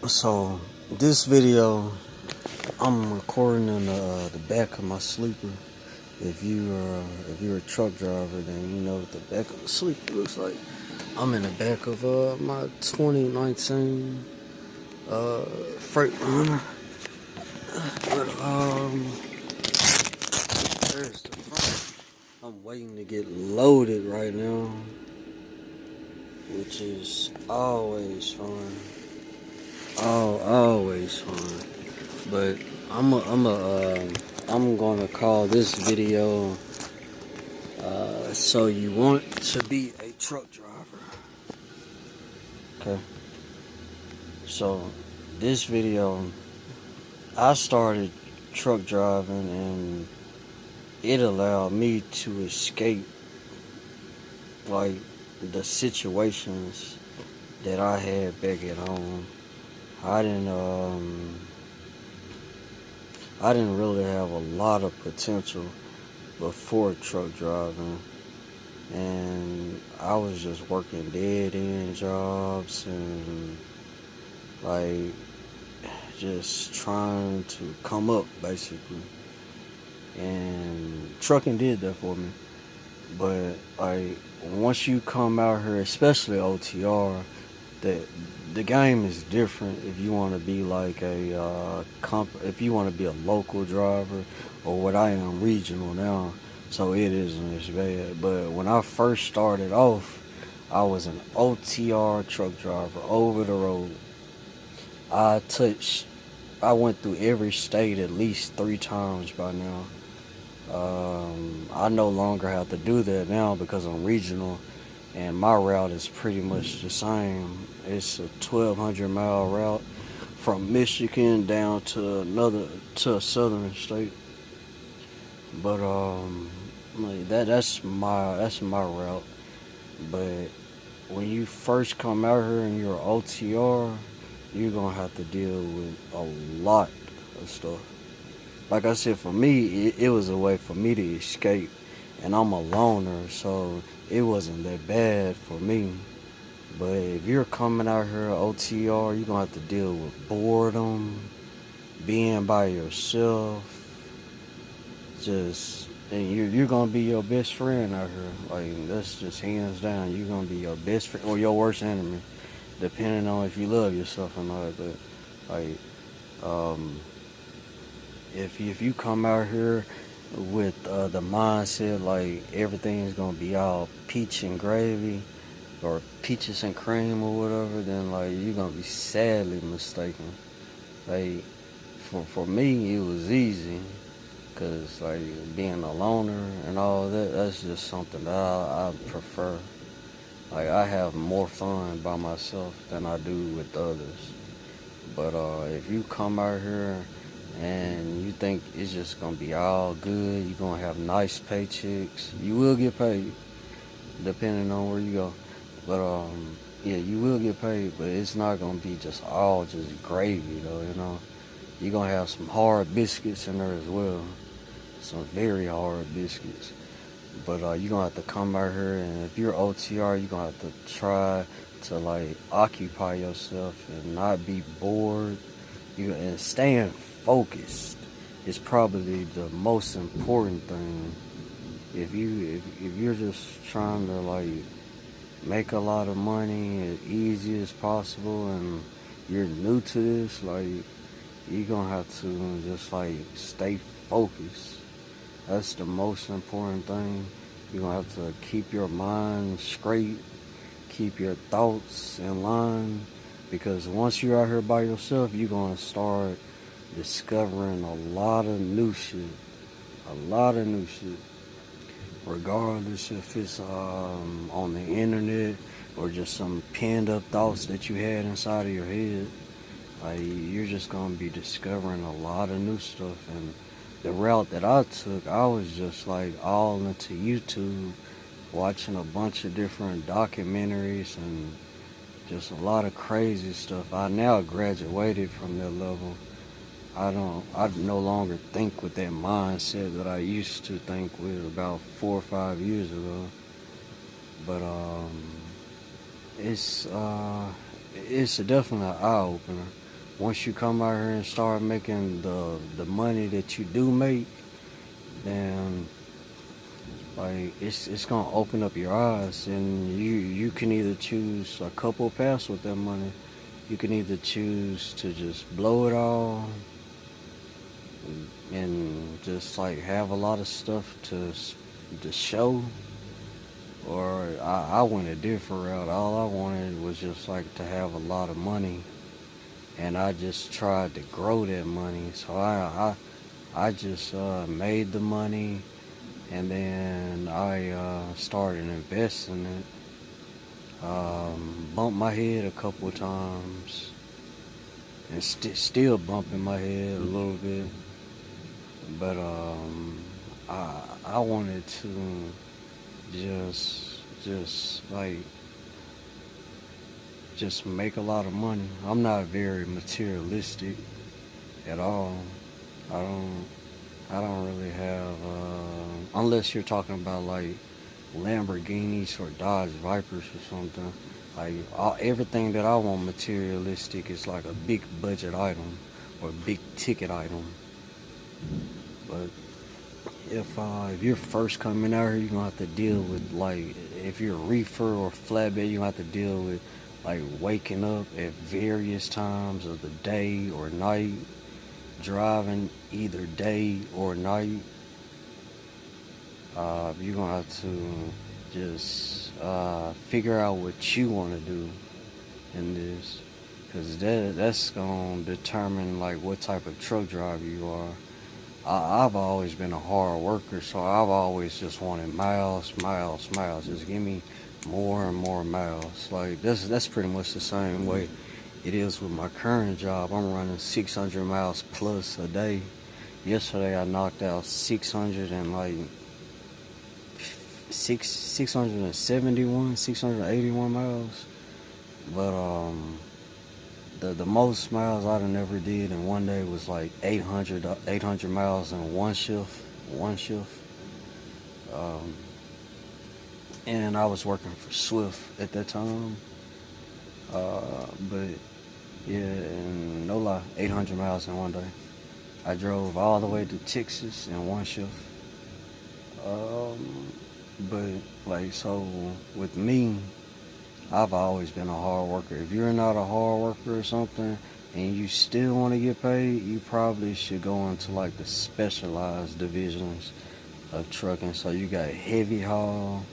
So this video I'm recording in the back of my sleeper. If you're a truck driver, then you know what the back of the sleeper looks like. I'm in the back of my 2019 Freightliner. But there's the front. I'm waiting to get loaded right now, which is always fun. Always fun. But I'm gonna call this video so you want to be a truck driver. Okay. So this video, I started truck driving and it allowed me to escape like the situations that I had back at home. I didn't really have a lot of potential before truck driving, and I was just working dead end jobs and like just trying to come up basically, and trucking did that for me. But like once you come out here, especially OTR, the game is different. If you want to be like if you want to be a local driver, or what I am, regional now, so it isn't as bad. But when I first started off, I was an OTR truck driver, over the road. I went through every state at least 3 times by now. I no longer have to do that now because I'm regional, and my route is pretty much the same. It's a 1,200-mile route from Michigan down to a southern state. But like that's my route. But when you first come out here and you're OTR, you're gonna have to deal with a lot of stuff. Like I said, for me, it was a way for me to escape, and I'm a loner, so it wasn't that bad for me. But if you're coming out here OTR, you're gonna have to deal with boredom, being by yourself, and you're gonna be your best friend out here. Like that's just hands down. You're gonna be your best friend or your worst enemy, depending on if you love yourself or not. But like, if you come out here with the mindset like everything is gonna be all peach and gravy or peaches and cream or whatever, then like you're gonna be sadly mistaken. Like for me, it was easy, cause like being a loner and all that, that's just something that I prefer. Like I have more fun by myself than I do with others. But if you come out here and you think it's just gonna be all good, you're gonna have nice paychecks, you will get paid depending on where you go. But yeah, you will get paid, but it's not gonna be just all just gravy though, you know. You're gonna have some hard biscuits in there as well. Some very hard biscuits. But you're gonna have to come out here, and if you're OTR, you're gonna have to try to like occupy yourself and not be bored. And staying focused is probably the most important thing. If you're just trying to like make a lot of money as easy as possible, and you're new to this, like you're gonna have to just like stay focused. That's the most important thing. You're gonna have to keep your mind straight, keep your thoughts in line, because once you're out here by yourself, you're gonna start discovering a lot of new shit. A lot of new shit. Regardless if it's on the internet or just some pinned up thoughts that you had inside of your head. Like you're just gonna be discovering a lot of new stuff. And the route that I took, I was just like all into YouTube, watching a bunch of different documentaries and just a lot of crazy stuff. I now graduated from that level. I no longer think with that mindset that I used to think with about 4 or 5 years ago. But it's definitely an eye opener. once you come out here and start making the money that you do make, then like it's gonna open up your eyes, and you can either choose a couple paths with that money. You can either choose to just blow it all and just like have a lot of stuff to show, or I went a different route. All I wanted was just like to have a lot of money, and I just tried to grow that money. So I just made the money, and then I started investing it. Bumped my head a couple of times, and still bumping my head a little bit. But I wanted to just like just make a lot of money. I'm not very materialistic at all. I don't I don't really have unless you're talking about like Lamborghinis or Dodge Vipers or something. Like everything that I want materialistic is like a big budget item or big ticket item. But if you're first coming out here, you're gonna have to deal with like if you're a reefer or flatbed, you're gonna have to deal with like waking up at various times of the day or night, driving either day or night. You're gonna have to just figure out what you want to do in this, because that's gonna determine like what type of truck driver you are. I've always been a hard worker, so I've always just wanted miles, miles, miles. Just give me more and more miles. Like that's pretty much the same way it is with my current job. I'm running 600 miles plus a day. Yesterday I knocked out 600 and like 671, 681 miles. But the most miles I done ever did in one day was like 800 miles in one shift. Um, and I was working for Swift at that time. But yeah, and no lie, 800 miles in one day. I drove all the way to Texas in one shift. But like, so with me, I've always been a hard worker. If you're not a hard worker or something and you still want to get paid, you probably should go into like the specialized divisions of trucking. So you got heavy haul,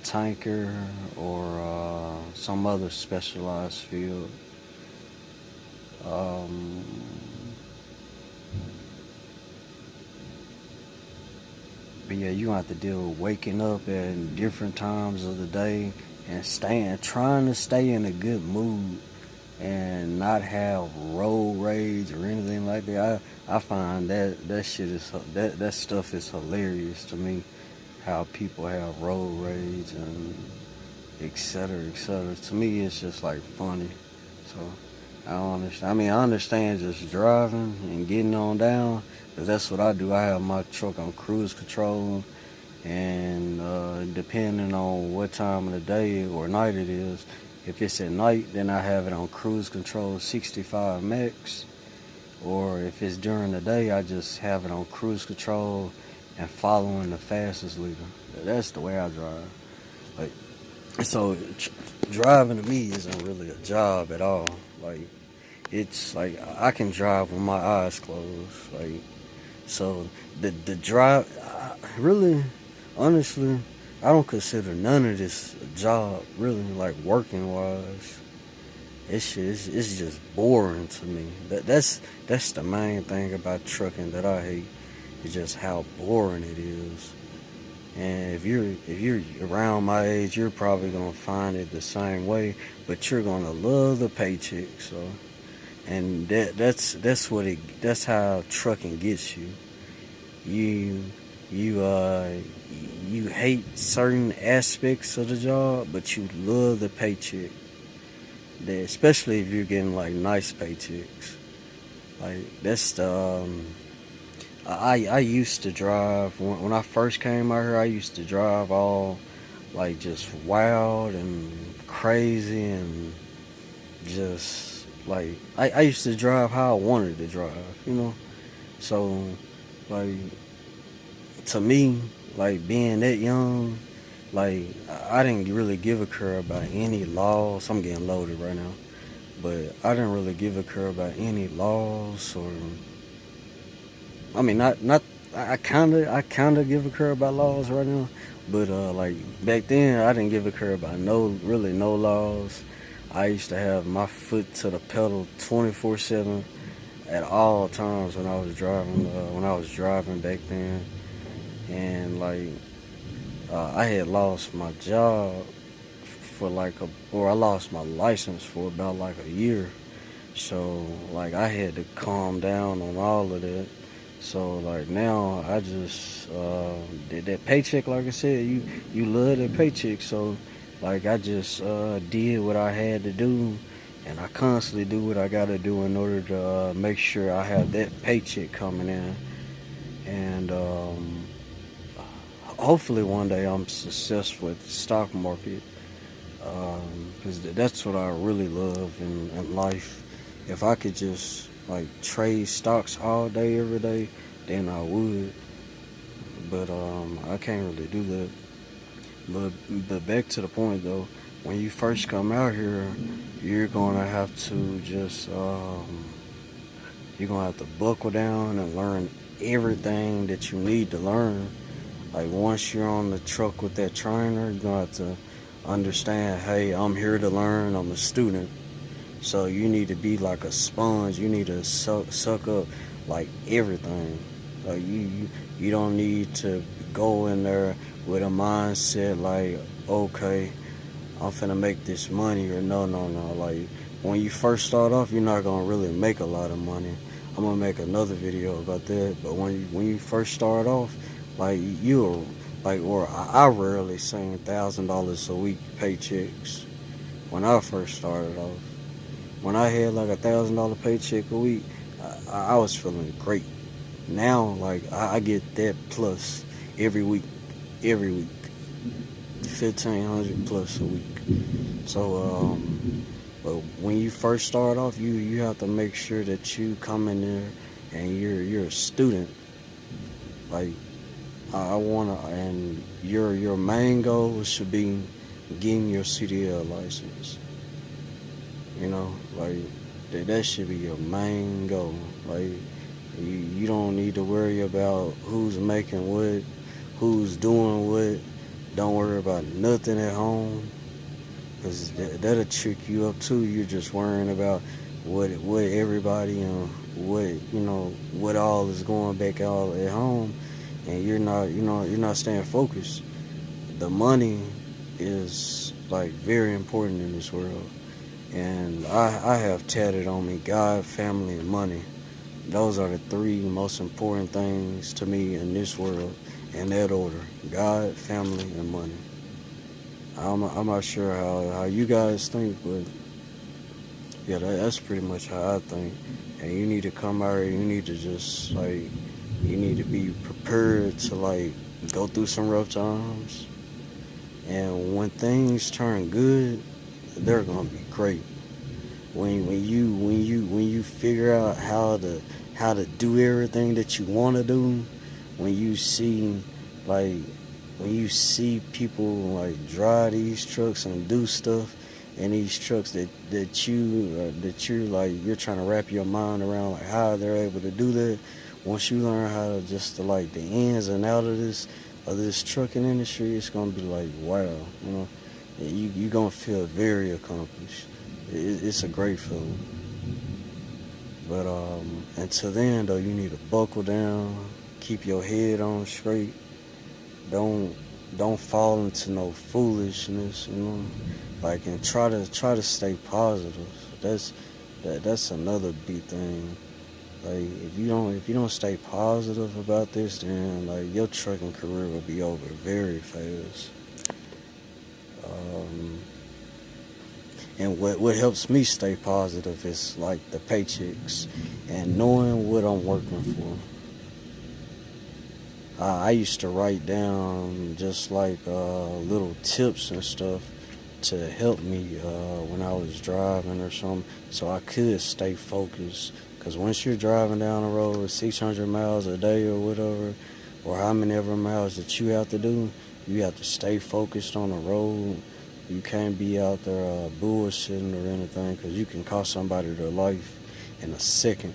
tanker, or some other specialized field. Um, but yeah, you have to deal with waking up at different times of the day and trying to stay in a good mood and not have road rage or anything like that. I find that shit is that stuff is hilarious to me. How people have road rage and et cetera, et cetera. To me, it's just like funny. So I don't understand. I mean, I understand just driving and getting on down, because that's what I do. I have my truck on cruise control, and depending on what time of the day or night it is, if it's at night, then I have it on cruise control 65 max, or if it's during the day, I just have it on cruise control and following the fastest leader. That's the way I drive. Like, so driving to me isn't really a job at all. Like, it's like I can drive with my eyes closed. Like, so the drive, really, honestly, I don't consider none of this a job, really, like working wise. It's just boring to me. That's the main thing about trucking that I hate. It's just how boring it is. And if you're around my age, you're probably gonna find it the same way, but you're gonna love the paycheck. So, and that's how trucking gets you. You you hate certain aspects of the job, but you love the paycheck. Especially if you're getting like nice paychecks. Like that's the I used to drive when I first came out here. I used to drive all like just wild and crazy and just Like I used to drive how I wanted to drive, you know. So like to me, like being that young, like I didn't really give a care about any laws. I'm getting loaded right now, but I didn't really give a care about any laws or I mean not I kinda give a care about laws right now, but like back then I didn't give a care about no laws. I used to have my foot to the pedal 24/7 at all times when I was driving. When I was driving back then, and like I had lost my job for or I lost my license for about like a year. So like I had to calm down on all of that. So like now I just did that paycheck. Like I said, you love that paycheck. So like I just did what I had to do, and I constantly do what I got to do in order to make sure I have that paycheck coming in. And hopefully one day I'm successful at the stock market because that's what I really love in life. If I could just like trade stocks all day, every day, then I would. But I can't really do that. But back to the point though, when you first come out here, you're gonna have to just you're gonna have to buckle down and learn everything that you need to learn. Like once you're on the truck with that trainer, you're gonna have to understand, hey, I'm here to learn. I'm a student. So you need to be like a sponge. You need to suck up like everything. Like you don't need to go in there with a mindset like, okay, I'm finna make this money, or no. Like when you first start off, you're not gonna really make a lot of money. I'm gonna make another video about that. But when you first start off, like you're like, or I rarely seen $1,000 a week paychecks when I first started off. When I had like $1,000 paycheck a week, I was feeling great. Now, like I get that plus every week, 1,500 plus a week. So, but when you first start off, you have to make sure that you come in there and you're a student. Like I wanna, and your main goal should be getting your CDL license. You know, like that should be your main goal. Like you don't need to worry about who's making what, who's doing what. Don't worry about nothing at home, cause that'll trick you up too. You're just worrying about what everybody and what all is going back out at home, and you're not staying focused. The money is like very important in this world. And I have tatted on me God, family, and money. Those are the three most important things to me in this world, in that order: God, family, and money. I'm not sure how you guys think, but yeah, that's pretty much how I think. And you need to come out here, you need to just like, you need to be prepared to like go through some rough times. And when things turn good, they're gonna be great. When you figure out how to do everything that you want to do, when you see like when you see people like drive these trucks and do stuff in these trucks that you're like you're trying to wrap your mind around, like how they're able to do that. Once you learn how to just to like the ins and out of this trucking industry, it's gonna be like wow, you know, you're gonna feel very accomplished. It's a great feeling. But until then though, you need to buckle down, keep your head on straight. Don't don't fall into no foolishness, you know. Like, and try to stay positive. That's another big thing. Like if you don't stay positive about this, then like your trucking career will be over very fast. Um, and what helps me stay positive is like the paychecks and knowing what I'm working for. I used to write down just like little tips and stuff to help me when I was driving or something, so I could stay focused. Because once you're driving down the road 600 miles a day or whatever, or how many ever miles that you have to do, you have to stay focused on the road. You can't be out there bullshitting or anything, because you can cost somebody their life in a second.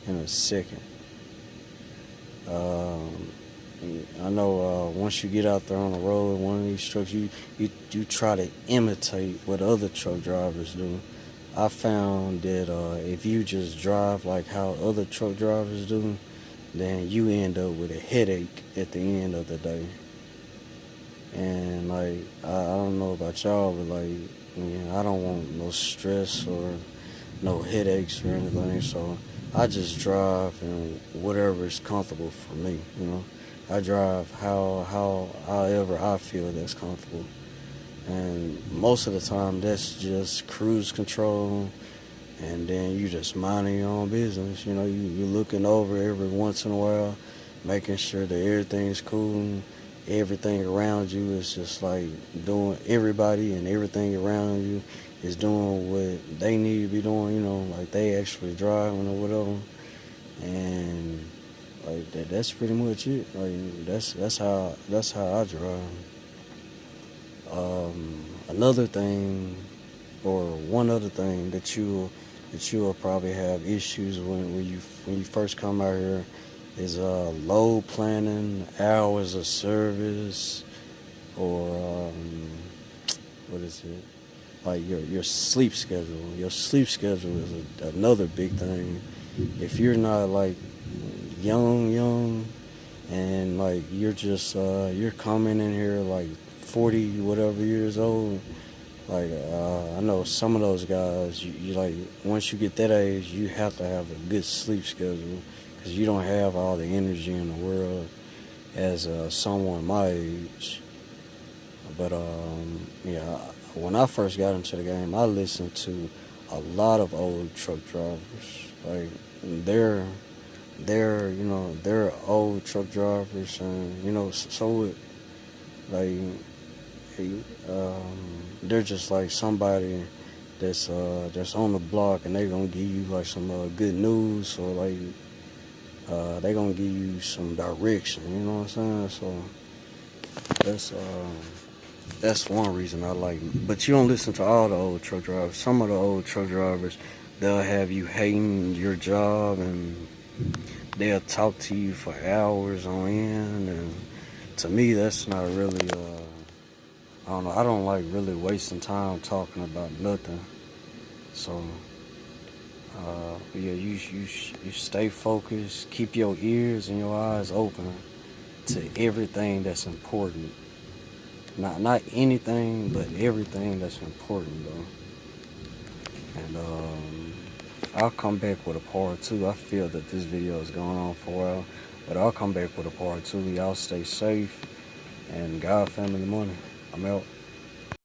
In a second. I know once you get out there on the road, one of these trucks, you try to imitate what other truck drivers do. I found that if you just drive like how other truck drivers do, then you end up with a headache at the end of the day. And like I don't know about y'all, but like I don't want no stress or no headaches or anything. So I just drive and whatever is comfortable for me. I drive however I feel that's comfortable. And most of the time that's just cruise control, and then you just minding your own business. You're looking over every once in a while, making sure that everything's cool. Everything around you is just like doing, everybody and everything around you is doing what they need to be doing, like they actually driving or whatever. And like that's pretty much it. Like that's how I drive. Another thing, or one other thing that you'll probably have issues when you first come out here is load planning, hours of service, or what is it? Like your sleep schedule. Your sleep schedule is another big thing. If you're not like young, and like you're just you're coming in here like 40 whatever years old, like I know some of those guys, you like once you get that age, you have to have a good sleep schedule, because you don't have all the energy in the world as someone my age. But yeah, when I first got into the game, I listened to a lot of old truck drivers. Like they're old truck drivers, and so like they're just like somebody that's on the block, and they're gonna give you like some good news, or like they gonna give you some direction. You know what I'm saying? So that's one reason I like them. But you don't listen to all the old truck drivers. Some of the old truck drivers, they'll have you hating your job, and they'll talk to you for hours on end. And to me, that's not really, I don't know, I don't like really wasting time talking about nothing. So, yeah, you stay focused, keep your ears and your eyes open to everything that's important. Not anything, but everything that's important, though. And I'll come back with a part 2. I feel that this video is going on for a while, but I'll come back with a part 2. Y'all stay safe, and God, family, money. I'm out.